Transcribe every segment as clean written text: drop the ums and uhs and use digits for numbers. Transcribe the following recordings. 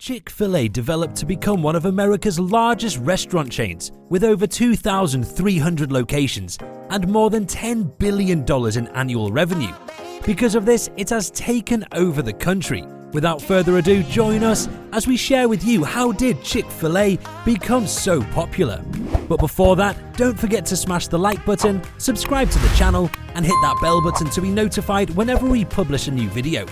Chick-Fil-A developed to become one of America's largest restaurant chains with over 2,300 locations and more than $10 billion in annual revenue. Because of this, it has taken over the country. Without further ado, join us as we share with you how did Chick-Fil-A become so popular. But before that, don't forget to smash the like button, subscribe to the channel, and hit that bell button to be notified whenever we publish a new video.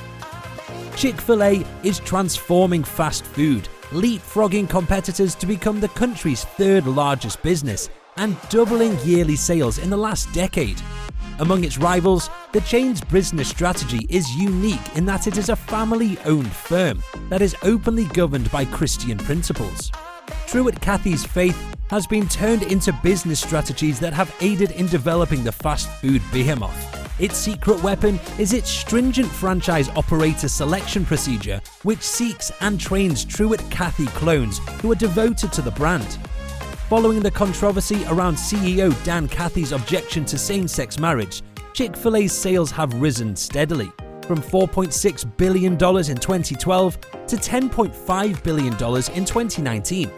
Chick-fil-A is transforming fast food, leapfrogging competitors to become the country's third largest business and doubling yearly sales in the last decade. Among its rivals, the chain's business strategy is unique in that it is a family-owned firm that is openly governed by Christian principles. Truett Cathy's faith has been turned into business strategies that have aided in developing the fast food behemoth. Its secret weapon is its stringent franchise operator selection procedure, which seeks and trains Truett Cathy clones who are devoted to the brand. Following the controversy around CEO Dan Cathy's objection to same-sex marriage, Chick-fil-A's sales have risen steadily, from $4.6 billion in 2012 to $10.5 billion in 2019.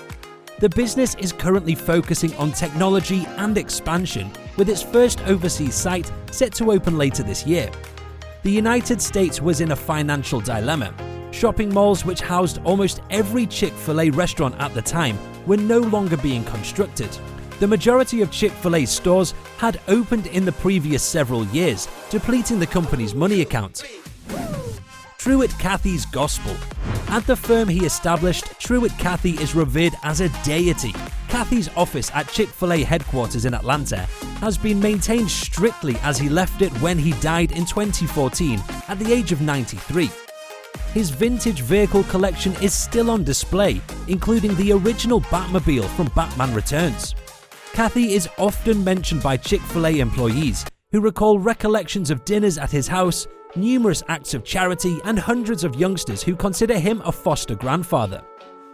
The business is currently focusing on technology and expansion, with its first overseas site set to open later this year. The United States was in a financial dilemma. Shopping malls, which housed almost every Chick-fil-A restaurant at the time, were no longer being constructed. The majority of Chick-fil-A's stores had opened in the previous several years, depleting the company's money account. Truett Cathy's Gospel. At the firm he established, Truett Cathy is revered as a deity. Cathy's office at Chick-fil-A headquarters in Atlanta has been maintained strictly as he left it when he died in 2014 at the age of 93. His vintage vehicle collection is still on display, including the original Batmobile from Batman Returns. Cathy is often mentioned by Chick-fil-A employees who recall recollections of dinners at his house, numerous acts of charity, and hundreds of youngsters who consider him a foster grandfather.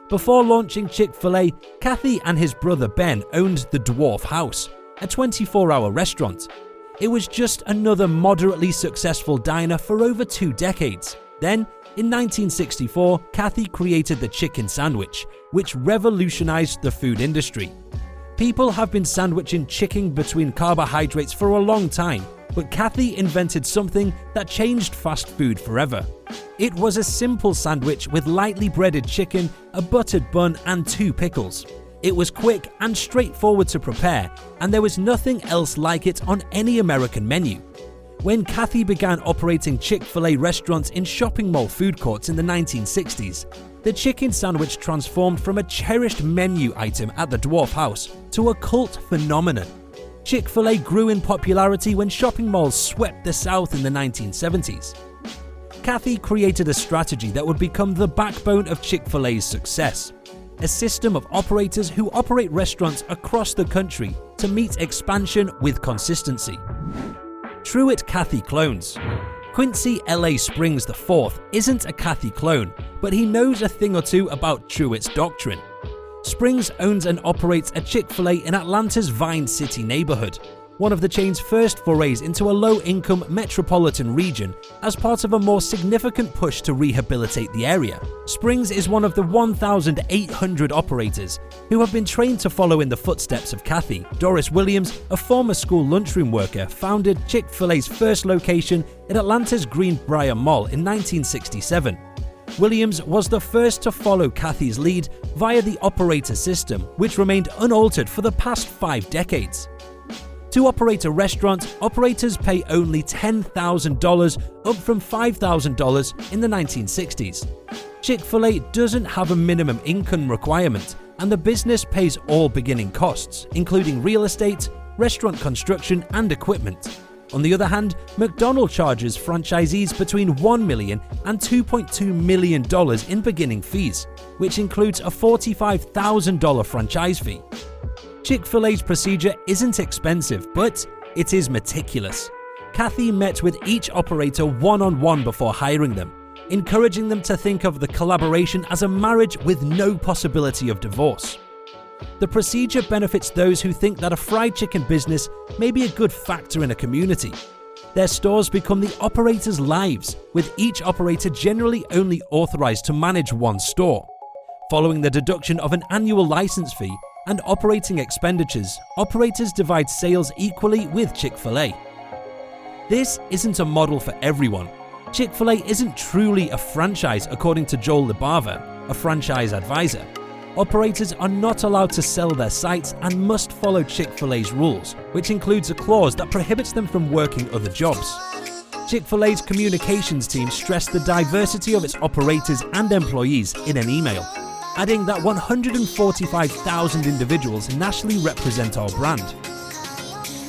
Before launching Chick-fil-A, Cathy and his brother Ben owned the Dwarf House, a 24-hour restaurant. It was just another moderately successful diner for over 2 decades. Then, in 1964, Cathy created the chicken sandwich, which revolutionized the food industry. People have been sandwiching chicken between carbohydrates for a long time, but Cathy invented something that changed fast food forever. It was a simple sandwich with lightly breaded chicken, a buttered bun, and 2 pickles. It was quick and straightforward to prepare, and there was nothing else like it on any American menu. When Cathy began operating Chick-fil-A restaurants in shopping mall food courts in the 1960s, the chicken sandwich transformed from a cherished menu item at the Dwarf House to a cult phenomenon. Chick-fil-A grew in popularity when shopping malls swept the South in the 1970s. Cathy created a strategy that would become the backbone of Chick-fil-A's success: a system of operators who operate restaurants across the country to meet expansion with consistency. Truett Cathy clones. Quincy L.A. Springs IV isn't a Cathy clone, but he knows a thing or two about Truett's doctrine. Springs owns and operates a Chick-fil-A in Atlanta's Vine City neighborhood, one of the chain's first forays into a low-income metropolitan region as part of a more significant push to rehabilitate the area. Springs is one of the 1,800 operators who have been trained to follow in the footsteps of Cathy. Doris Williams, a former school lunchroom worker, founded Chick-fil-A's first location in Atlanta's Greenbrier Mall in 1967. Williams was the first to follow Cathy's lead via the operator system, which remained unaltered for the past 5 decades. To operate a restaurant, operators pay only $10,000, up from $5,000 in the 1960s. Chick-fil-A doesn't have a minimum income requirement, and the business pays all beginning costs, including real estate, restaurant construction, and equipment. On the other hand, McDonald's charges franchisees between $1 million and $2.2 million in beginning fees, which includes a $45,000 franchise fee. Chick-fil-A's procedure isn't expensive, but it is meticulous. Cathy met with each operator one-on-one before hiring them, encouraging them to think of the collaboration as a marriage with no possibility of divorce. The procedure benefits those who think that a fried chicken business may be a good factor in a community. Their stores become the operators' lives, with each operator generally only authorized to manage one store. Following the deduction of an annual license fee and operating expenditures, operators divide sales equally with Chick-fil-A. This isn't a model for everyone. Chick-fil-A isn't truly a franchise according to Joel Libava, a franchise advisor. Operators are not allowed to sell their sites and must follow Chick-fil-A's rules, which includes a clause that prohibits them from working other jobs. Chick-fil-A's communications team stressed the diversity of its operators and employees in an email, adding that 145,000 individuals nationally represent our brand.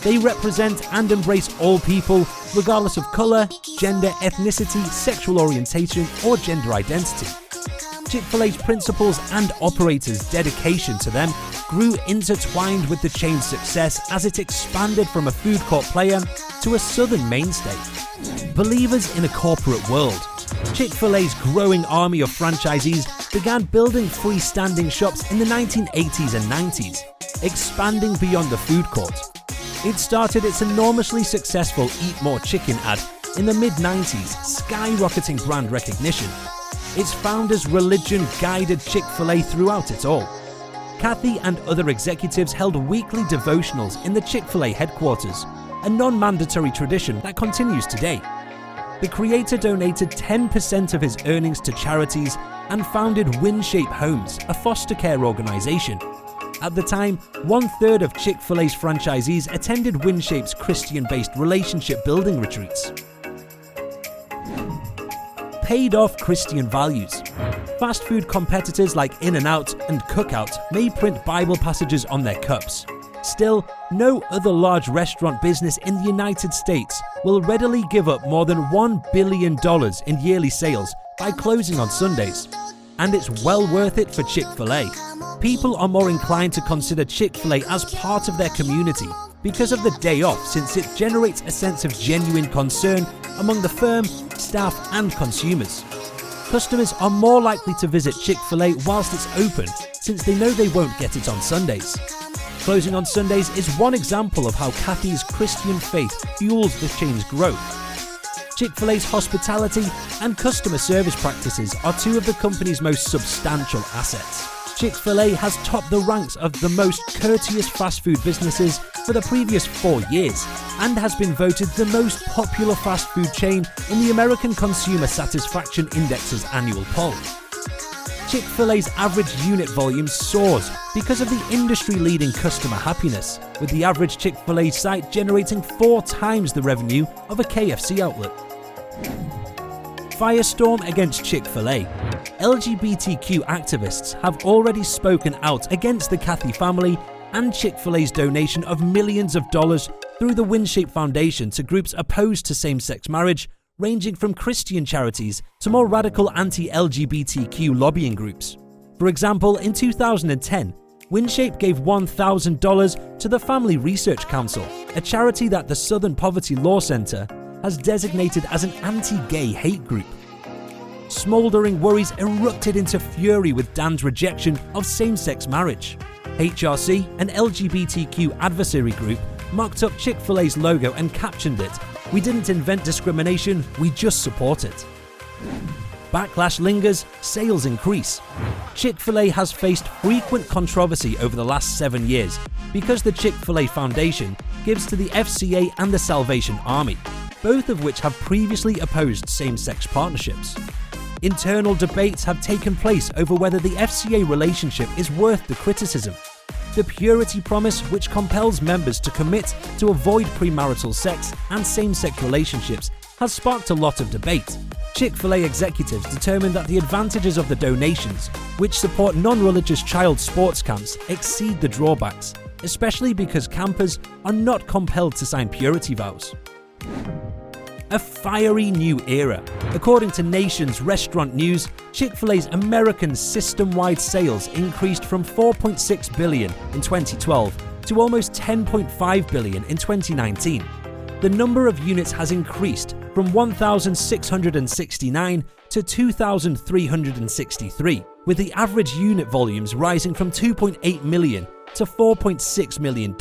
They represent and embrace all people, regardless of color, gender, ethnicity, sexual orientation, or gender identity. Chick-fil-A's principals and operators' dedication to them grew intertwined with the chain's success as it expanded from a food court player to a southern mainstay. Believers in a corporate world, Chick-fil-A's growing army of franchisees began building freestanding shops in the 1980s and 90s, expanding beyond the food court. It started its enormously successful Eat More Chicken ad in the mid-90s, skyrocketing brand recognition. Its founder's religion guided Chick-fil-A throughout it all. Kathy and other executives held weekly devotionals in the Chick-fil-A headquarters, a non-mandatory tradition that continues today. The creator donated 10% of his earnings to charities and founded WinShape Homes, a foster care organization. At the time, 1/3 of Chick-fil-A's franchisees attended WinShape's Christian-based relationship building retreats. Paid-off Christian values. Fast food competitors like In-N-Out and Cookout may print Bible passages on their cups. Still, no other large restaurant business in the United States will readily give up more than $1 billion in yearly sales by closing on Sundays. And it's well worth it for Chick-fil-A. People are more inclined to consider Chick-fil-A as part of their community because of the day off, since it generates a sense of genuine concern among the firm, staff, and consumers. Customers are more likely to visit Chick-fil-A whilst it's open, since they know they won't get it on Sundays. Closing on Sundays is one example of how Kathy's Christian faith fuels the chain's growth. Chick-fil-A's hospitality and customer service practices are two of the company's most substantial assets. Chick-fil-A has topped the ranks of the most courteous fast food businesses for the previous 4 years and has been voted the most popular fast food chain in the American Consumer Satisfaction Index's annual poll. Chick-fil-A's average unit volume soars because of the industry-leading customer happiness, with the average Chick-fil-A site generating 4 times the revenue of a KFC outlet. Firestorm against Chick-fil-A. LGBTQ activists have already spoken out against the Kathy family and Chick-fil-A's donation of millions of dollars through the WinShape Foundation to groups opposed to same-sex marriage, ranging from Christian charities to more radical anti-LGBTQ lobbying groups. For example, in 2010, WinShape gave $1,000 to the Family Research Council, a charity that the Southern Poverty Law Center has designated as an anti-gay hate group. Smoldering worries erupted into fury with Dan's rejection of same-sex marriage. HRC, an LGBTQ advocacy group, mocked up Chick-fil-A's logo and captioned it, "We didn't invent discrimination, we just support it." Backlash lingers, sales increase. Chick-fil-A has faced frequent controversy over the last 7 years because the Chick-fil-A Foundation gives to the FCA and the Salvation Army, both of which have previously opposed same-sex partnerships. Internal debates have taken place over whether the FCA relationship is worth the criticism. The purity promise, which compels members to commit to avoid premarital sex and same-sex relationships, has sparked a lot of debate. Chick-fil-A executives determined that the advantages of the donations, which support non-religious child sports camps, exceed the drawbacks, especially because campers are not compelled to sign purity vows. A fiery new era. According to Nation's Restaurant News, Chick-fil-A's American system-wide sales increased from $4.6 billion in 2012 to almost $10.5 billion in 2019. The number of units has increased from 1,669 to 2,363, with the average unit volumes rising from $2.8 million to $4.6 million.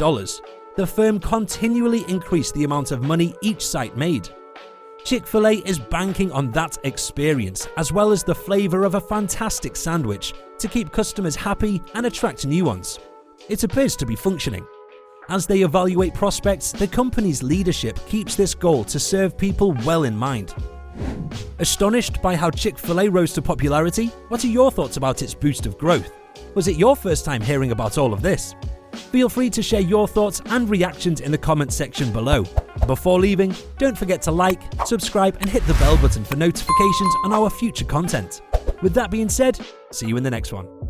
The firm continually increased the amount of money each site made. Chick-Fil-A is banking on that experience as well as the flavour of a fantastic sandwich to keep customers happy and attract new ones. It appears to be functioning. As they evaluate prospects, the company's leadership keeps this goal to serve people well in mind. Astonished by how Chick-Fil-A rose to popularity? What are your thoughts about its boost of growth? Was it your first time hearing about all of this? Feel free to share your thoughts and reactions in the comments section below. Before leaving, don't forget to like, subscribe and hit the bell button for notifications on our future content. With that being said, see you in the next one.